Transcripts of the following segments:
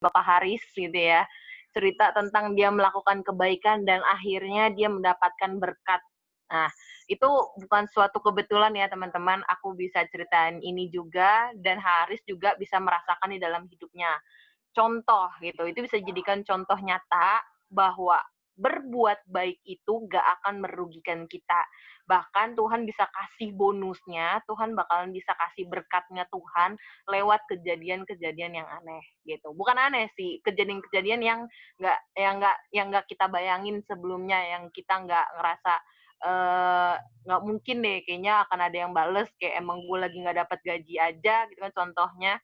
Bapak Haris gitu ya. Cerita tentang dia melakukan kebaikan dan akhirnya dia mendapatkan berkat. Nah, itu bukan suatu kebetulan ya teman-teman, aku bisa ceritain ini juga dan Haris juga bisa merasakan di dalam hidupnya. Contoh gitu, itu bisa jadikan contoh nyata bahwa berbuat baik itu gak akan merugikan kita. Bahkan Tuhan bisa kasih bonusnya, Tuhan bakalan bisa kasih berkatnya Tuhan lewat kejadian-kejadian yang aneh gitu. Bukan aneh sih, kejadian-kejadian yang nggak kita bayangin sebelumnya, yang kita nggak ngerasa nggak mungkin deh, kayaknya akan ada yang bales, kayak emang gue lagi nggak dapat gaji aja gitu kan contohnya.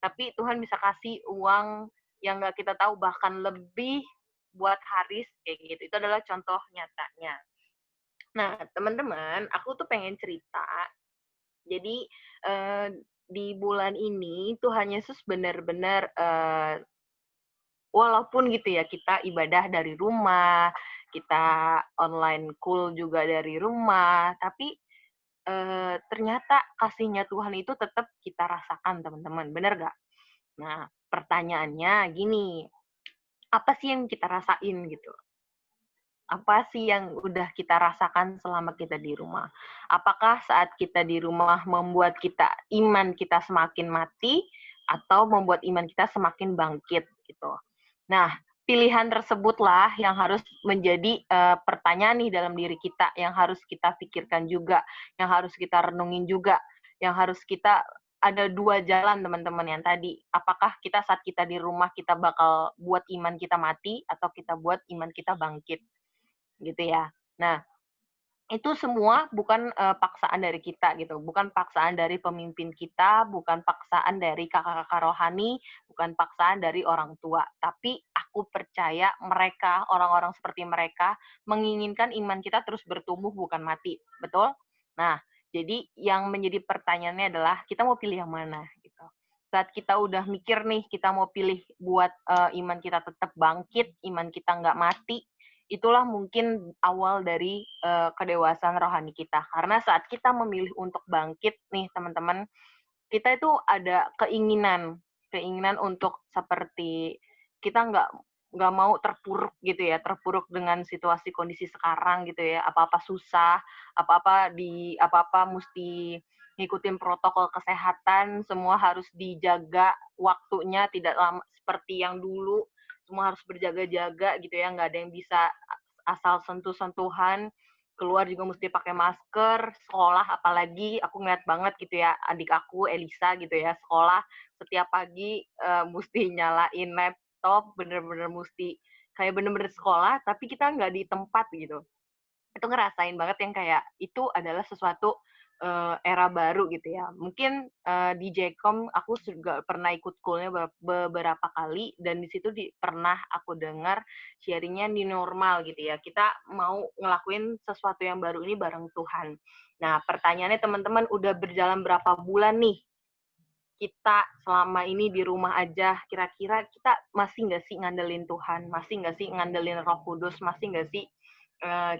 Tapi Tuhan bisa kasih uang yang nggak kita tahu, bahkan lebih buat Haris kayak gitu. Itu adalah contoh nyatanya. Nah, teman-teman, aku tuh pengen cerita. Jadi di bulan ini Tuhan Yesus benar-benar walaupun gitu ya kita ibadah dari rumah, kita online cool juga dari rumah, tapi ternyata kasihnya Tuhan itu tetap kita rasakan, teman-teman. Bener gak? Nah, pertanyaannya gini, apa sih yang kita rasain gitu? Apa sih yang udah kita rasakan selama kita di rumah? Apakah saat kita di rumah membuat iman kita semakin mati atau membuat iman kita semakin bangkit gitu? Nah, pilihan tersebutlah yang harus menjadi pertanyaan nih dalam diri kita, yang harus kita pikirkan juga, yang harus kita renungin juga, yang harus kita ada dua jalan teman-teman yang tadi. Apakah kita saat kita di rumah kita bakal buat iman kita mati atau kita buat iman kita bangkit gitu ya. Nah, itu semua bukan paksaan dari kita gitu, bukan paksaan dari pemimpin kita, bukan paksaan dari kakak-kakak rohani, bukan paksaan dari orang tua. Tapi aku percaya mereka, orang-orang seperti mereka, menginginkan iman kita terus bertumbuh bukan mati. Betul? Nah, jadi yang menjadi pertanyaannya adalah kita mau pilih yang mana gitu. Saat kita udah mikir nih, kita mau pilih buat iman kita tetap bangkit, iman kita nggak mati, itulah mungkin awal dari kedewasaan rohani kita. Karena saat kita memilih untuk bangkit nih teman-teman, kita itu ada keinginan untuk seperti kita nggak mau terpuruk gitu ya, terpuruk dengan situasi kondisi sekarang gitu ya, apa-apa susah, apa-apa mesti ngikutin protokol kesehatan, semua harus dijaga waktunya, tidak lama seperti yang dulu, semua harus berjaga-jaga gitu ya, nggak ada yang bisa asal sentuh-sentuhan, keluar juga mesti pakai masker, sekolah apalagi aku ngeliat banget gitu ya, adik aku Elisa gitu ya, sekolah setiap pagi mesti nyalain laptop, bener-bener mesti kayak bener-bener sekolah, tapi kita nggak di tempat gitu. Itu ngerasain banget yang kayak itu adalah sesuatu era baru gitu ya. Mungkin di Jcom aku juga pernah ikut cool-nya beberapa kali dan di situ pernah aku dengar sharing-nya new normal gitu ya. Kita mau ngelakuin sesuatu yang baru ini bareng Tuhan. Nah, pertanyaannya teman-teman udah berjalan berapa bulan nih kita selama ini di rumah aja, kira-kira kita masih nggak sih ngandelin Tuhan? Masih nggak sih ngandelin Roh Kudus? Masih nggak sih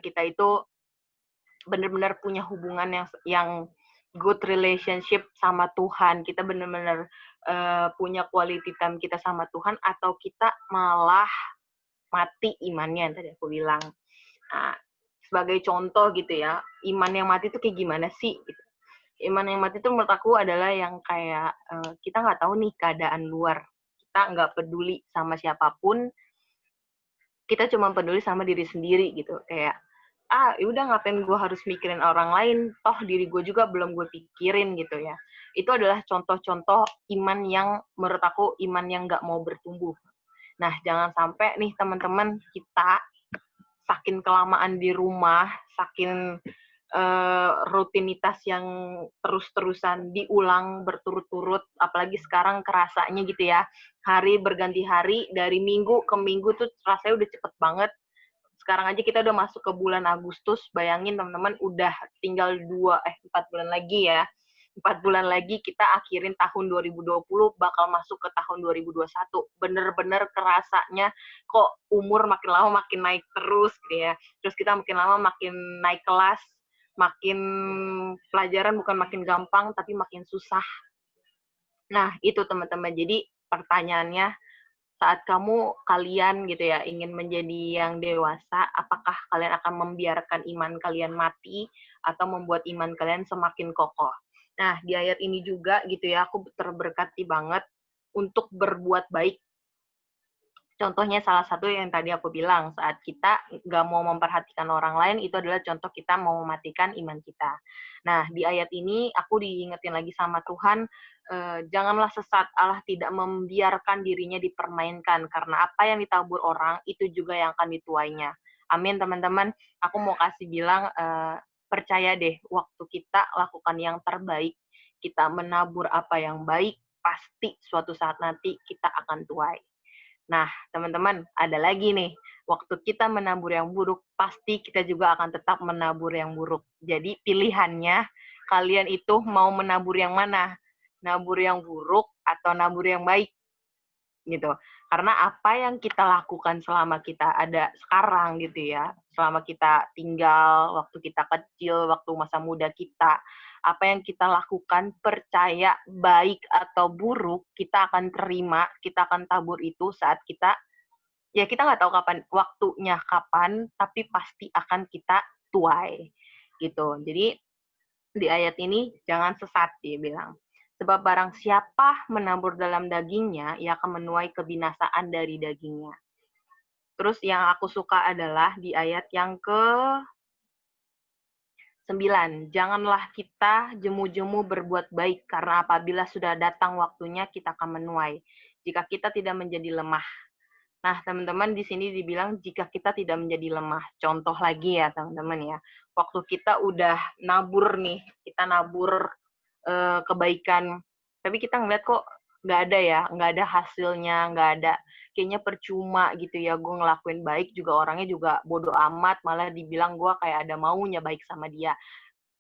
kita itu benar-benar punya hubungan yang good relationship sama Tuhan, kita benar-benar punya quality time kita sama Tuhan, atau kita malah mati imannya yang tadi aku bilang. Nah, sebagai contoh gitu ya, iman yang mati itu kayak gimana sih? Gitu. Iman yang mati itu menurut aku adalah yang kayak kita nggak tahu nih keadaan luar, kita nggak peduli sama siapapun, kita cuma peduli sama diri sendiri gitu, kayak udah ngapain gue harus mikirin orang lain, toh diri gue juga belum gue pikirin gitu ya. Itu adalah contoh-contoh iman yang menurut aku iman yang nggak mau bertumbuh. Nah, jangan sampai nih teman-teman kita saking kelamaan di rumah, saking rutinitas yang terus-terusan diulang berturut-turut, apalagi sekarang kerasanya gitu ya, hari berganti hari, dari minggu ke minggu tuh rasanya udah cepet banget. Sekarang aja kita udah masuk ke bulan Agustus, bayangin teman-teman udah tinggal 4 bulan lagi ya. 4 bulan lagi kita akhirin tahun 2020, bakal masuk ke tahun 2021. Bener-bener kerasanya kok umur makin lama makin naik terus gitu ya. Terus kita makin lama makin naik kelas, makin pelajaran bukan makin gampang tapi makin susah. Nah, itu teman-teman. Jadi pertanyaannya, saat kalian gitu ya ingin menjadi yang dewasa, apakah kalian akan membiarkan iman kalian mati atau membuat iman kalian semakin kokoh? Nah, di ayat ini juga gitu ya, aku terberkati banget untuk berbuat baik. Contohnya salah satu yang tadi aku bilang, saat kita nggak mau memperhatikan orang lain, itu adalah contoh kita mau mematikan iman kita. Nah, di ayat ini aku diingetin lagi sama Tuhan, janganlah sesat, Allah tidak membiarkan dirinya dipermainkan, karena apa yang ditabur orang, itu juga yang akan dituainya. Amin, teman-teman. Aku mau kasih bilang, percaya deh, waktu kita lakukan yang terbaik, kita menabur apa yang baik, pasti suatu saat nanti kita akan tuai. Nah, teman-teman, ada lagi nih. Waktu kita menabur yang buruk, pasti kita juga akan tetap menabur yang buruk. Jadi pilihannya, kalian itu mau menabur yang mana? Nabur yang buruk atau nabur yang baik? Gitu. Karena apa yang kita lakukan selama kita ada sekarang gitu ya, selama kita tinggal, waktu kita kecil, waktu masa muda kita, apa yang kita lakukan, percaya baik atau buruk, kita akan terima, kita akan tabur itu saat kita, ya kita nggak tahu kapan, waktunya kapan, tapi pasti akan kita tuai. Gitu. Jadi di ayat ini, jangan sesat, dia bilang. Sebab barang siapa menabur dalam dagingnya, ia akan menuai kebinasaan dari dagingnya. Terus yang aku suka adalah di ayat yang ke-9. Janganlah kita jemu-jemu berbuat baik, karena apabila sudah datang waktunya, kita akan menuai. Jika kita tidak menjadi lemah. Nah, teman-teman, di sini dibilang jika kita tidak menjadi lemah. Contoh lagi ya, teman-teman ya. Waktu kita udah nabur nih, kita nabur kebaikan, tapi kita ngeliat kok nggak ada ya, nggak ada hasilnya, nggak ada, kayaknya percuma gitu ya, gue ngelakuin baik juga orangnya juga bodoh amat, malah dibilang gue kayak ada maunya baik sama dia,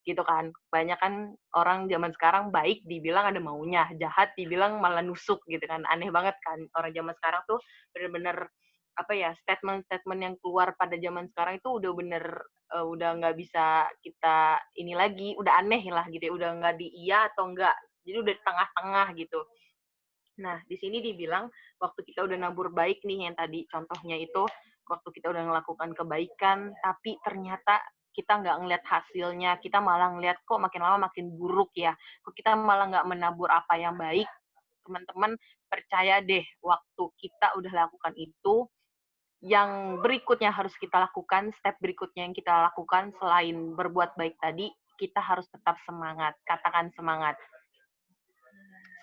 gitu kan. Banyak kan orang zaman sekarang baik dibilang ada maunya, jahat dibilang malah nusuk gitu kan. Aneh banget kan, orang zaman sekarang tuh bener-bener apa ya, statement-statement yang keluar pada zaman sekarang itu udah bener udah nggak bisa kita ini lagi, udah aneh lah gitu ya, udah nggak di iya atau enggak, jadi udah di tengah-tengah gitu. Nah, di sini dibilang waktu kita udah nabur baik nih, yang tadi contohnya itu, waktu kita udah melakukan kebaikan, tapi ternyata kita nggak ngeliat hasilnya, kita malah ngeliat kok makin lama makin buruk ya, kok kita malah nggak menabur apa yang baik, teman-teman percaya deh, waktu kita udah lakukan itu, yang berikutnya harus kita lakukan, step berikutnya yang kita lakukan selain berbuat baik tadi, kita harus tetap semangat. Katakan semangat.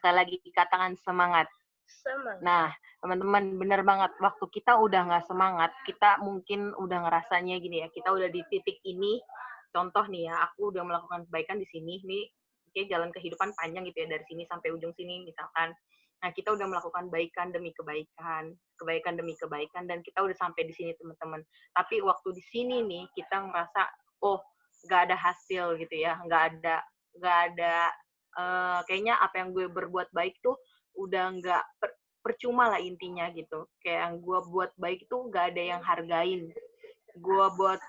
Sekali lagi, katakan semangat. Semangat. Nah, teman-teman, bener banget. Waktu kita udah nggak semangat, kita mungkin udah ngerasanya gini ya, kita udah di titik ini, contoh nih ya, aku udah melakukan kebaikan di sini, nih, kayak jalan kehidupan panjang gitu ya, dari sini sampai ujung sini, misalkan. Nah, kita udah melakukan kebaikan demi kebaikan, kebaikan demi kebaikan, dan kita udah sampai di sini, teman-teman. Tapi waktu di sini nih, kita ngerasa, oh, nggak ada hasil gitu ya, nggak ada, kayaknya apa yang gue berbuat baik tuh udah nggak percuma lah intinya gitu. Kayak yang gue buat baik itu nggak ada yang hargain. Gue buat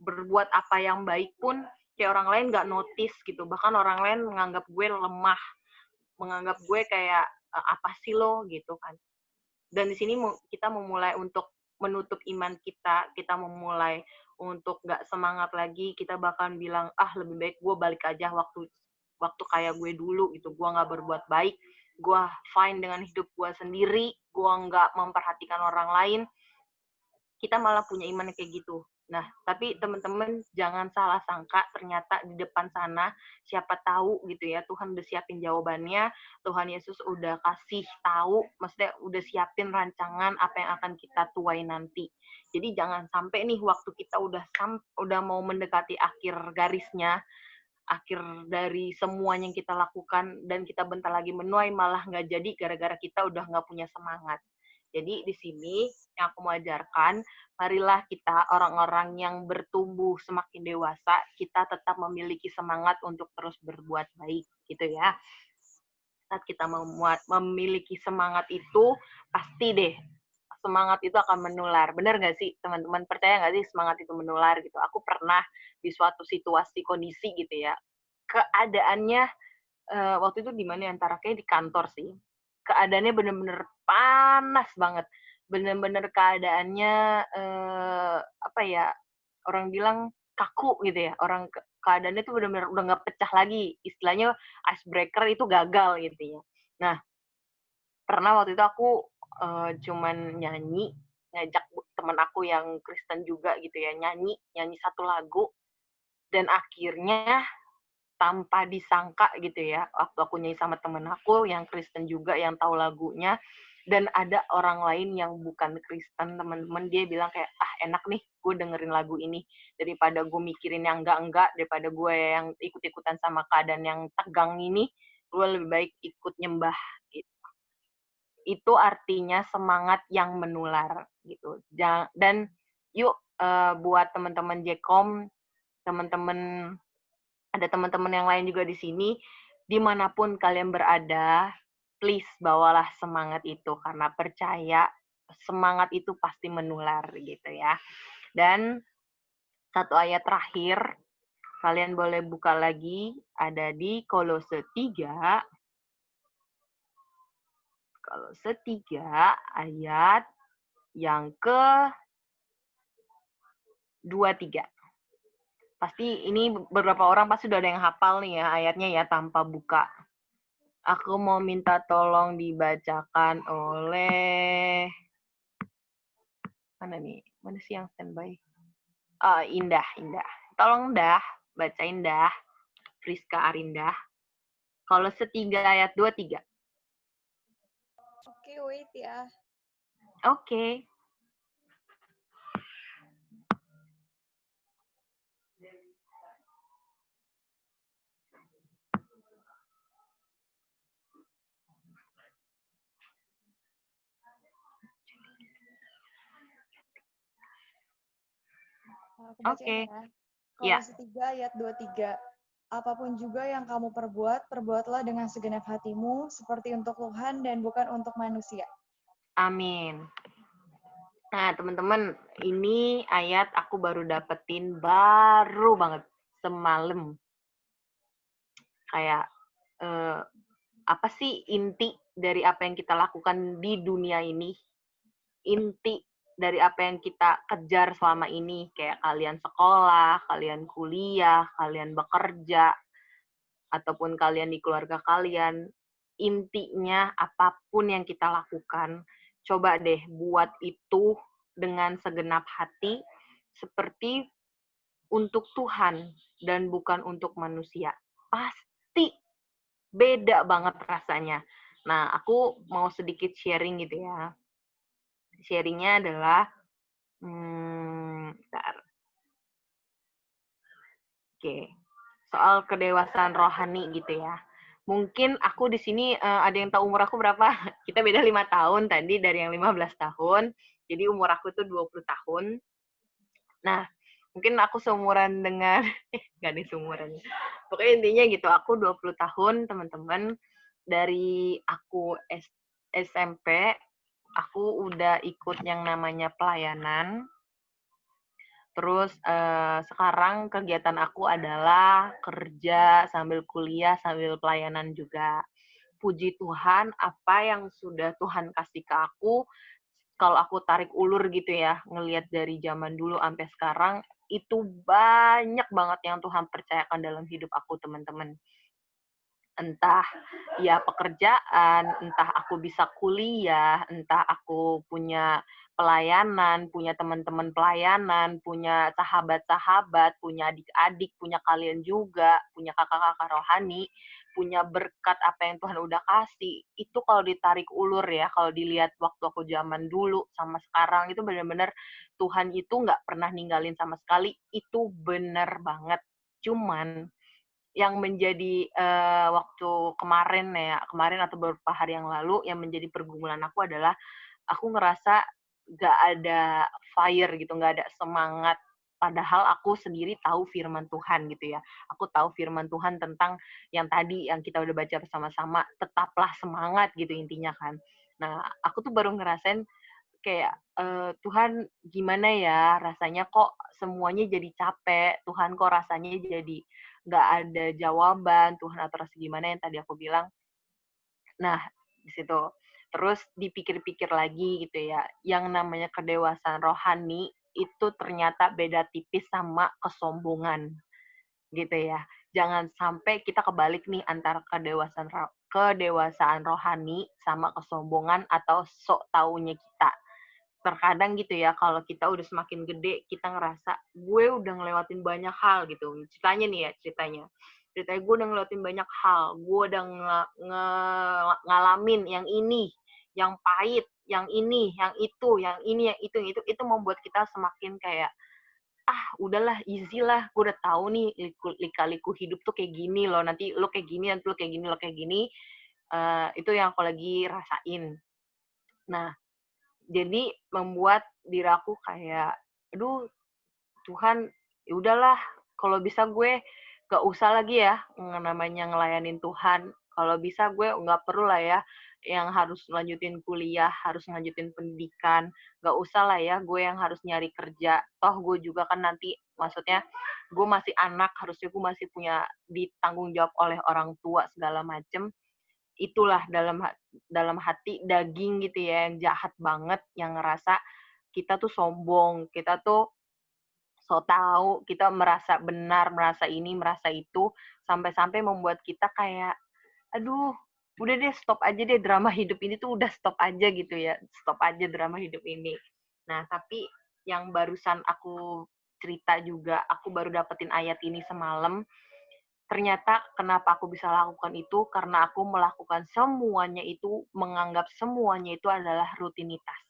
berbuat apa yang baik pun kayak orang lain nggak notice gitu. Bahkan orang lain menganggap gue lemah, menganggap gue kayak apa sih lo gitu kan. Dan di sini kita memulai untuk menutup iman kita memulai untuk nggak semangat lagi, kita bahkan bilang, ah lebih baik gue balik aja waktu waktu kayak gue dulu gitu, gue nggak berbuat baik, gue fine dengan hidup gue sendiri, gue nggak memperhatikan orang lain, kita malah punya iman kayak gitu. Nah, tapi teman-teman jangan salah sangka, ternyata di depan sana siapa tahu gitu ya, Tuhan udah siapin jawabannya, Tuhan Yesus udah kasih tahu, maksudnya udah siapin rancangan apa yang akan kita tuai nanti. Jadi jangan sampai nih waktu kita udah mau mendekati akhir garisnya, akhir dari semuanya yang kita lakukan, dan kita bentar lagi menuai malah nggak jadi gara-gara kita udah nggak punya semangat. Jadi di sini yang aku mau ajarkan, marilah kita orang-orang yang bertumbuh semakin dewasa, kita tetap memiliki semangat untuk terus berbuat baik, gitu ya. Saat kita memiliki semangat itu, pasti deh semangat itu akan menular. Benar nggak sih, teman-teman? Percaya nggak sih semangat itu menular gitu? Aku pernah di suatu situasi kondisi gitu ya, keadaannya waktu itu di mana, antara kayak di kantor sih. keadaannya bener-bener panas banget. Bener-bener keadaannya, apa ya, orang bilang kaku gitu ya, keadaannya tuh bener-bener udah nggak pecah lagi, istilahnya icebreaker itu gagal gitu ya. Nah, pernah waktu itu aku, cuman nyanyi, ngajak temen aku yang Kristen juga gitu ya, nyanyi nyanyi satu lagu, dan akhirnya tanpa disangka gitu ya, waktu aku nyanyi sama temen aku yang Kristen juga, yang tahu lagunya, dan ada orang lain yang bukan Kristen, temen-temen, dia bilang kayak, "Ah, enak nih gue dengerin lagu ini, daripada gue mikirin yang enggak-enggak, daripada gue yang ikut-ikutan sama keadaan yang tegang ini, gue lebih baik ikut nyembah," gitu. Itu artinya semangat yang menular gitu. Dan yuk, buat teman-teman Jekom, teman-teman ada teman-teman yang lain juga di sini, dimanapun kalian berada, please bawalah semangat itu karena percaya semangat itu pasti menular gitu ya. Dan satu ayat terakhir, kalian boleh buka lagi, ada di Kolose 3, Kolose 3 ayat yang ke-23. Pasti ini beberapa orang pasti udah ada yang hafal nih ya ayatnya ya tanpa buka. Aku mau minta tolong dibacakan oleh mana nih? Mana sih yang standby? Indah, Indah. Tolong dah, bacain dah. Friska Arindah. Kalau setiga ayat 23. Oke, wait ya. Oke. Aku Oke. bacain ya. Ya, Kolose 3 ayat 23. Apapun juga yang kamu perbuat, perbuatlah dengan segenap hatimu, seperti untuk Tuhan dan bukan untuk manusia. amin. Nah, teman-teman, ini ayat aku baru dapetin baru banget semalam. Kayak apa sih inti dari apa yang kita lakukan di dunia ini? Inti dari apa yang kita kejar selama ini, kayak kalian sekolah, kalian kuliah, kalian bekerja, ataupun kalian di keluarga kalian, intinya apapun yang kita lakukan, coba deh buat itu dengan segenap hati, seperti untuk Tuhan dan bukan untuk manusia. Pasti beda banget rasanya. Nah, aku mau sedikit sharing gitu ya. Sharingnya adalah, bentar. Oke, soal kedewasaan rohani gitu ya. Mungkin aku di sini ada yang tahu umur aku berapa? Kita beda 5 tahun tadi dari yang 15 tahun. Jadi umur aku itu 20 tahun. Nah, mungkin aku seumuran dengan nggak ada seumuran. Pokoknya intinya gitu, aku 20 tahun, teman-teman. Dari aku SMP, aku udah ikut yang namanya pelayanan. Terus sekarang kegiatan aku adalah kerja sambil kuliah, sambil pelayanan juga. Puji Tuhan, apa yang sudah Tuhan kasih ke aku, kalau aku tarik ulur gitu ya, ngelihat dari zaman dulu sampai sekarang, itu banyak banget yang Tuhan percayakan dalam hidup aku, teman-teman. Entah ya pekerjaan, entah aku bisa kuliah, entah aku punya pelayanan, punya teman-teman pelayanan, punya sahabat-sahabat, punya adik-adik, punya kalian juga, punya kakak-kakak rohani, punya berkat apa yang Tuhan udah kasih. Itu kalau ditarik ulur ya, kalau dilihat waktu aku zaman dulu sama sekarang, itu benar-benar Tuhan itu nggak pernah ninggalin sama sekali. Itu benar banget. Cuman yang menjadi waktu kemarin atau beberapa hari yang lalu yang menjadi pergumulan aku adalah aku ngerasa nggak ada fire gitu, nggak ada semangat. Padahal aku sendiri tahu firman Tuhan gitu ya. Aku tahu firman Tuhan tentang yang tadi yang kita udah baca bersama-sama, tetaplah semangat gitu intinya kan. Nah, aku tuh baru ngerasain kayak, Tuhan gimana ya rasanya kok semuanya jadi capek, Tuhan kok rasanya jadi nggak ada jawaban, Tuhan atau rasa gimana yang tadi aku bilang. Nah, di situ. Terus dipikir-pikir lagi gitu ya, yang namanya kedewasaan rohani itu ternyata beda tipis sama kesombongan gitu ya. Jangan sampai kita kebalik nih antara kedewasaan rohani sama kesombongan atau sok taunya kita. Terkadang gitu ya, kalau kita udah semakin gede, kita ngerasa gue udah ngelewatin banyak hal gitu. Ceritanya nih ya, ceritanya gue udah ngelewatin banyak hal, gue udah ngalamin yang ini, yang pahit, yang ini, yang itu, yang ini, yang itu membuat kita semakin kayak udahlah easy lah, gue udah tahu nih lika-liku hidup tuh kayak gini loh, nanti lo kayak gini, nanti lo kayak gini, lo kayak gini. Itu yang aku lagi rasain. Nah, jadi membuat diri aku kayak, aduh Tuhan, ya udahlah, kalau bisa gue gak usah lagi ya namanya ngelayanin Tuhan. Kalau bisa gue nggak perlu lah ya yang harus lanjutin kuliah, harus lanjutin pendidikan. Gak usah lah ya gue yang harus nyari kerja. Toh gue juga kan nanti, maksudnya gue masih anak, harusnya gue masih punya ditanggung jawab oleh orang tua segala macem. Itulah dalam hati daging gitu ya, yang jahat banget, yang ngerasa kita tuh sombong, kita tuh so tahu, kita merasa benar, merasa ini, merasa itu, sampai-sampai membuat kita kayak, aduh, udah deh stop aja deh drama hidup ini tuh udah stop aja gitu ya, stop aja drama hidup ini. Nah, tapi yang barusan aku cerita juga, aku baru dapetin ayat ini semalam, ternyata kenapa aku bisa lakukan itu, karena aku melakukan semuanya itu, menganggap semuanya itu adalah rutinitas.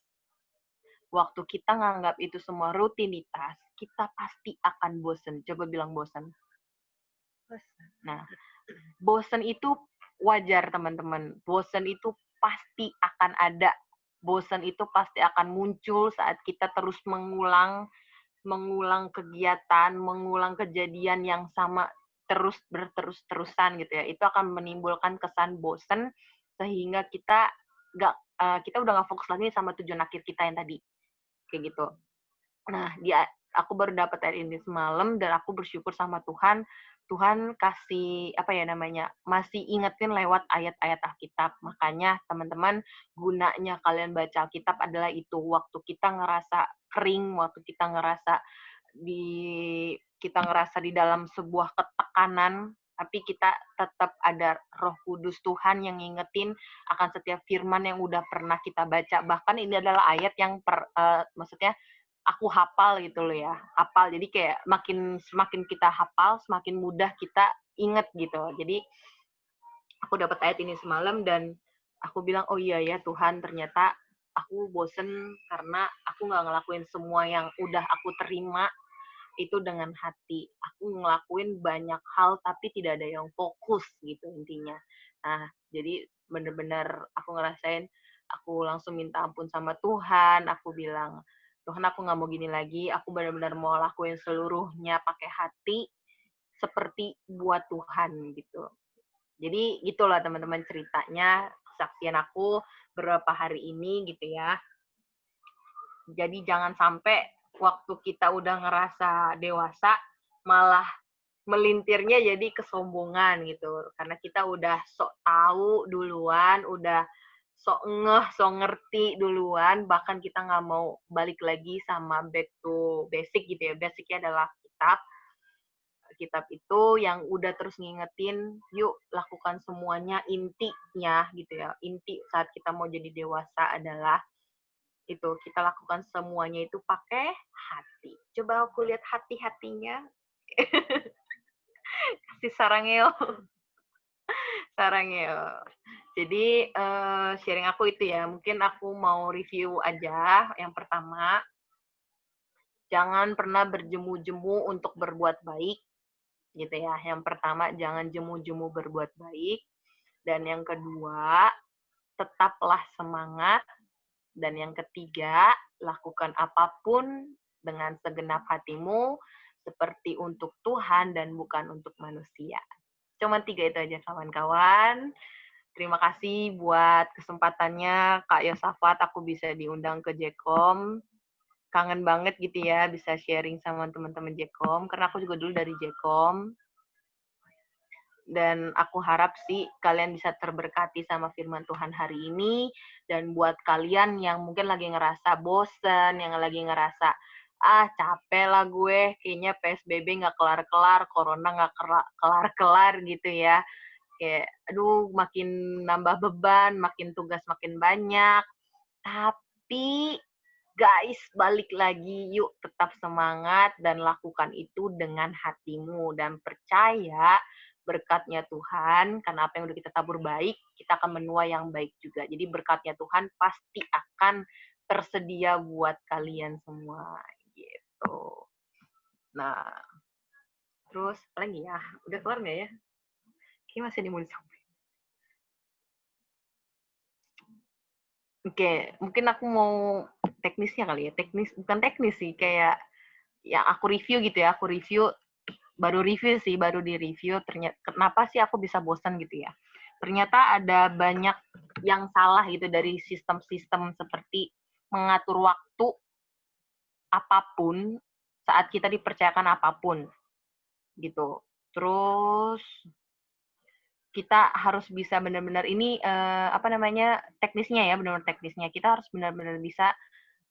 Waktu kita nganggap itu semua rutinitas, kita pasti akan bosen. Coba bilang bosen. Nah, bosen itu wajar, teman-teman. Bosen itu pasti akan ada. Bosen itu pasti akan muncul saat kita terus mengulang kegiatan, mengulang kejadian yang sama terus berterus-terusan gitu ya. Itu akan menimbulkan kesan bosen sehingga kita udah nggak fokus lagi sama tujuan akhir kita yang tadi. Kayak gitu. Nah, aku baru dapat ayat ini semalam dan aku bersyukur sama Tuhan. Tuhan kasih masih ingetin lewat ayat-ayat Alkitab. Makanya teman-teman, gunanya kalian baca Alkitab adalah itu, waktu kita ngerasa kering, waktu kita ngerasa di dalam sebuah ketekanan, tapi kita tetap ada Roh Kudus Tuhan yang ngingetin akan setiap firman yang udah pernah kita baca. Bahkan ini adalah ayat yang maksudnya aku hafal gitu loh ya, hafal. Jadi kayak semakin kita hafal, semakin mudah kita inget gitu. Jadi aku dapat ayat ini semalam dan aku bilang, oh iya ya Tuhan, ternyata aku bosen karena aku nggak ngelakuin semua yang udah aku terima itu dengan hati. Aku ngelakuin banyak hal tapi tidak ada yang fokus gitu intinya. Nah, jadi bener-bener aku ngerasain, aku langsung minta ampun sama Tuhan, aku bilang, Tuhan aku nggak mau gini lagi, aku benar-benar mau lakuin seluruhnya pakai hati, seperti buat Tuhan gitu. Jadi gitulah teman-teman ceritanya, kesaksian aku beberapa hari ini gitu ya. Jadi jangan sampai waktu kita udah ngerasa dewasa, malah melintirnya jadi kesombongan gitu. Karena kita udah sok tahu duluan, udah sok ngeh, sok ngerti duluan, bahkan kita nggak mau balik lagi sama back to basic gitu ya. Basicnya adalah kitab. Kitab itu yang udah terus ngingetin, yuk lakukan semuanya, intinya gitu ya. Inti saat kita mau jadi dewasa adalah itu, kita lakukan semuanya itu pakai hati. Coba aku lihat hati-hatinya. Si Sarangeo. Sarangeo. Jadi sharing aku itu ya, mungkin aku mau review aja. Yang pertama, jangan pernah berjemu-jemu untuk berbuat baik, gitu ya. Yang pertama, jangan jemu-jemu berbuat baik. Dan yang kedua, tetaplah semangat. Dan yang ketiga, lakukan apapun dengan segenap hatimu, seperti untuk Tuhan dan bukan untuk manusia. Cuma 3 itu aja kawan-kawan. Terima kasih buat kesempatannya Kak Yosafat, aku bisa diundang ke Jekom. Kangen banget gitu ya bisa sharing sama teman-teman Jekom, karena aku juga dulu dari Jekom. Dan aku harap sih kalian bisa terberkati sama firman Tuhan hari ini. Dan buat kalian yang mungkin lagi ngerasa bosen, yang lagi ngerasa, capek lah gue, kayaknya PSBB nggak kelar-kelar, Corona nggak kelar-kelar gitu ya. Kayak, aduh, makin nambah beban, makin tugas makin banyak. Tapi guys, balik lagi yuk, tetap semangat dan lakukan itu dengan hatimu dan percaya berkatnya Tuhan, karena apa yang udah kita tabur baik, kita akan menuai yang baik juga. Jadi berkatnya Tuhan pasti akan tersedia buat kalian semua gitu. Nah, terus apa lagi ya? Udah kelar nggak ya? Kayaknya masih mau disampaikan. Oke, mungkin aku mau teknisnya kali ya. Teknis, bukan teknis sih, kayak yang aku review gitu ya. Aku baru di review. Ternyata kenapa sih aku bisa bosan gitu ya? Ternyata ada banyak yang salah gitu dari sistem-sistem seperti mengatur waktu apapun saat kita dipercayakan apapun gitu. Terus kita harus bisa benar-benar ini teknisnya ya, benar-benar teknisnya. Kita harus benar-benar bisa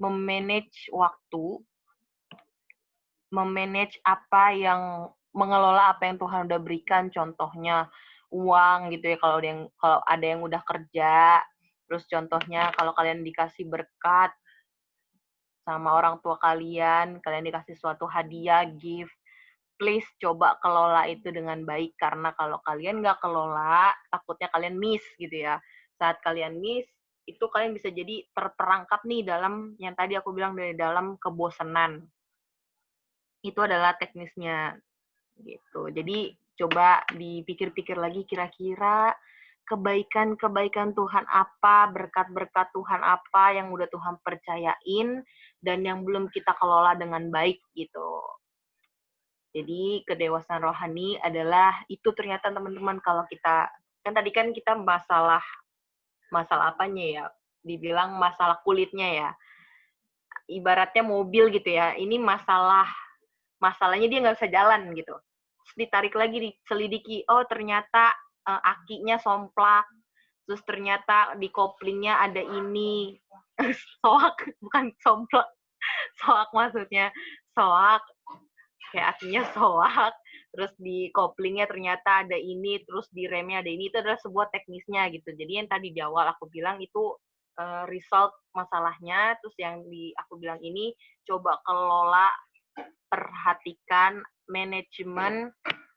memanage waktu, memanage mengelola apa yang Tuhan udah berikan, contohnya uang gitu ya, kalau ada yang udah kerja, terus contohnya kalau kalian dikasih berkat sama orang tua kalian dikasih suatu hadiah, gift, please coba kelola itu dengan baik, karena kalau kalian nggak kelola, takutnya kalian miss gitu ya. Saat kalian miss, itu kalian bisa jadi terperangkap nih dalam yang tadi aku bilang, dari dalam kebosanan. Itu adalah teknisnya gitu. Jadi coba dipikir-pikir lagi, kira-kira kebaikan-kebaikan Tuhan apa, berkat-berkat Tuhan apa yang udah Tuhan percayain dan yang belum kita kelola dengan baik gitu. Jadi kedewasaan rohani adalah itu, ternyata teman-teman, kalau kita kan kita masalah apanya ya? Dibilang masalah kulitnya ya. Ibaratnya mobil gitu ya. Ini masalahnya dia nggak bisa jalan gitu. Terus ditarik lagi, diselidiki, oh ternyata akinya somplak, terus ternyata di koplingnya ada ini, soak, bukan somplak, soak maksudnya, soak, kayak akinya soak, terus di koplingnya ternyata ada ini, terus di remnya ada ini. Itu adalah sebuah teknisnya gitu. Jadi yang tadi di awal aku bilang itu result masalahnya, terus yang aku bilang ini coba kelola, perhatikan manajemen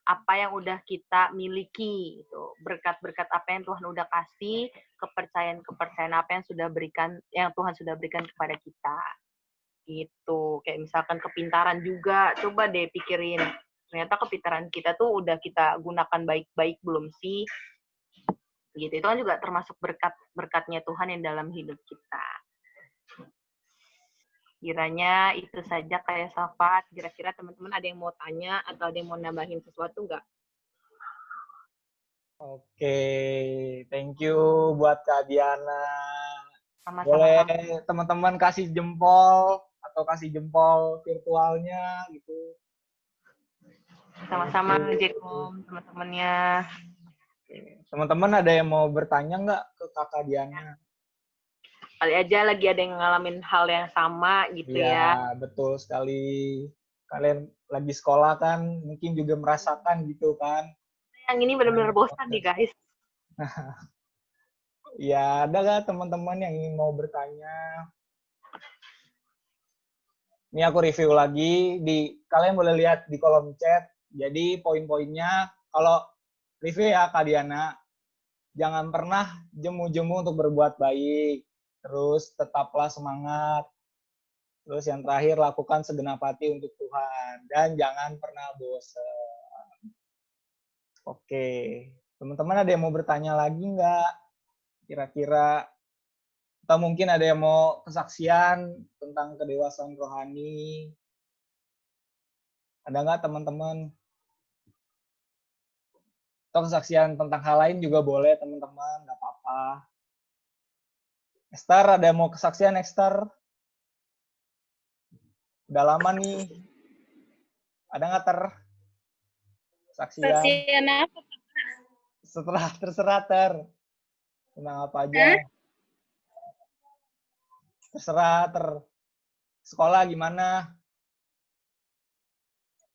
apa yang udah kita miliki itu, berkat-berkat apa yang Tuhan udah kasih, kepercayaan apa yang Tuhan sudah berikan kepada kita gitu. Kayak misalkan kepintaran juga, coba deh pikirin, ternyata kepintaran kita tuh udah kita gunakan baik-baik belum sih gitu. Itu kan juga termasuk berkatnya Tuhan yang dalam hidup kita. Kiranya itu saja kayak Safat. Kira-kira teman-teman ada yang mau tanya atau ada yang mau nambahin sesuatu nggak? Oke, thank you buat Kak Diana. Sama-sama. Boleh teman-teman kasih jempol atau kasih jempol virtualnya gitu. Sama-sama, Jekom, teman-temannya. Teman-teman ada yang mau bertanya nggak ke Kakak Diana? Kali aja lagi ada yang ngalamin hal yang sama gitu ya. Iya, betul sekali. Kalian lagi sekolah kan, mungkin juga merasakan gitu kan. Yang ini benar-benar bosan nih, guys. Ya, ada nggak teman-teman yang ingin mau bertanya? Ini aku review lagi, kalian boleh lihat di kolom chat. Jadi poin-poinnya, kalau review ya Kak Diana, jangan pernah jemu-jemu untuk berbuat baik. Terus tetaplah semangat. Terus yang terakhir, lakukan segenap hati untuk Tuhan. Dan jangan pernah bosan. Oke, teman-teman ada yang mau bertanya lagi nggak? Kira-kira, atau mungkin ada yang mau kesaksian tentang kedewasaan rohani? Ada nggak teman-teman? Atau kesaksian tentang hal lain juga boleh teman-teman, nggak apa-apa. Esther, ada yang mau kesaksian Esther? Udah lama nih. Ada nggak kesaksian? Kesaksian apa? terserah tentang apa aja. Terserah sekolah gimana?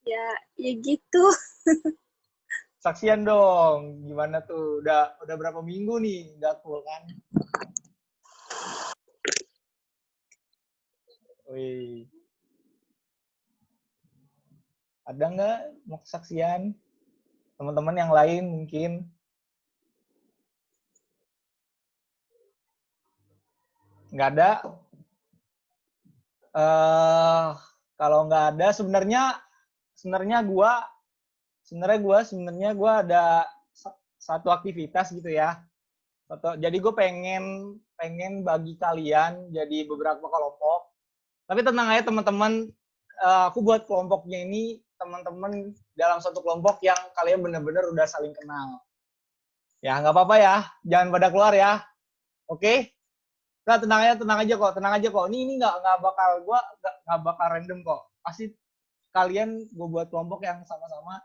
Ya gitu. Saksian dong, gimana tuh? Udah berapa minggu nih nggak cool kan? Wih. Ada nggak mau kesaksian? Teman-teman yang lain mungkin? Nggak ada? Kalau nggak ada, sebenarnya gue ada satu aktivitas gitu ya. Jadi gue pengen bagi kalian jadi beberapa kelompok. Tapi tenang aja teman-teman, aku buat kelompoknya ini teman-teman dalam satu kelompok yang kalian benar-benar udah saling kenal. Ya nggak apa-apa ya, jangan pada keluar ya. Oke? Nah, tenang aja kok. Ini nggak bakal random kok. Pasti kalian gue buat kelompok yang sama-sama